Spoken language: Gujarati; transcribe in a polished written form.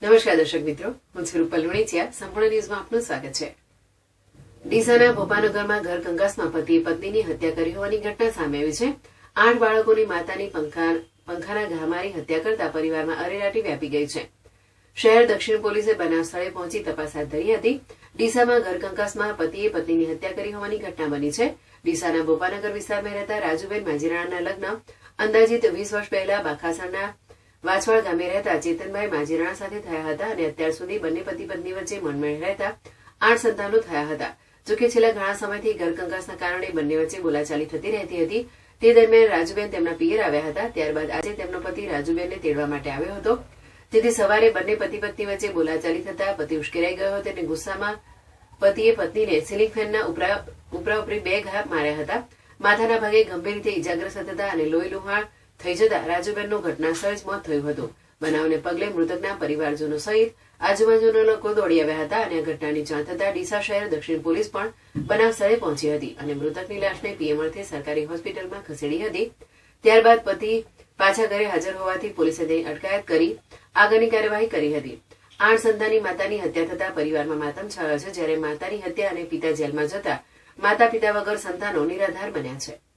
નમસ્કાર દર્શક મિત્રો, હું છું રૂપલ લુણીચિયા. સંપૂર્ણ ન્યૂઝમાં આપનું સ્વાગત છે. ડીસાના ભોપાનગરમાં ઘર કંકાસમાં પતિએ પત્નીની હત્યા કરી હોવાની ઘટના સામે આવી છે. 8 બાળકોની માતાની પંખાના ઘા મારી હત્યા કરતા પરિવારમાં અરેરાટી વ્યાપી ગઈ છે. શહેર દક્ષિણ પોલીસે બનાવ સ્થળે પહોંચી તપાસ હાથ ધરી હતી. ડીસામાં ઘર કંકાસમાં પતિએ પત્નીની હત્યા કરી હોવાની ઘટના બની છે. ડીસાના ભોપાનગર વિસ્તારમાં રહેતા રાજુબેન માજીરાણાના લગ્ન અંદાજિત 20 વર્ષ પહેલા બાખાસણના વાછવાડ ગામે રહેતા ચેતનભાઈ માજીરાણા સાથે થયા હતા અને અત્યાર સુધી બંને પતિ પત્ની વચ્ચે મનમેળ રહેતા 8 સંતાનો થયા હતા. જોકે છેલ્લા ઘણા સમયથી ઘર કંકાસના કારણે બંને વચ્ચે બોલાચાલી થતી રહેતી હતી. તે દરમિયાન રાજુબેન તેમના પિયર આવ્યા હતા. ત્યારબાદ આજે તેમનો પતિ રાજુબેનને તેડવા માટે આવ્યો હતો. જેથી સવારે બંને પતિ પત્ની વચ્ચે બોલાચાલી થતા પતિ ઉશ્કેરાઈ ગયો હતો અને ગુસ્સામાં પતિએ પત્નીને સીલિંગ ફેનના ઉપરાઉપરી 2 ઘા માર્યા હતા. માથાના ભાગે ગંભીર રીતે ઇજાગ્રસ્ત થતા અને લોહી લુહાણ થઈ જતા રાજુબેનનું ઘટનાસ્થળે જ મોત થયું હતું. બનાવને પગલે મૃતકના પરિવારજનો સહિત આજુબાજુના લોકો દોડી આવ્યા હતા અને આ ઘટનાની જાણ થતા ડીસા શહેર દક્ષિણ પોલીસ પણ બનાવ સ્થળે પહોંચી હતી અને મૃતકની લાશને પીએમ અર્થે સરકારી હોસ્પિટલમાં ખસેડી હતી. ત્યારબાદ પતિ પાછા ઘરે હાજર હોવાથી પોલીસે તેની અટકાયત કરી આગળની કાર્યવાહી કરી હતી. 8 સંતાનની માતાની હત્યા થતા પરિવારમાં માતમ છાયો છે. જ્યારે માતાની હત્યા અને પિતા જેલમાં જતા માતા પિતા વગર સંતાનો નિરાધાર બન્યા છે.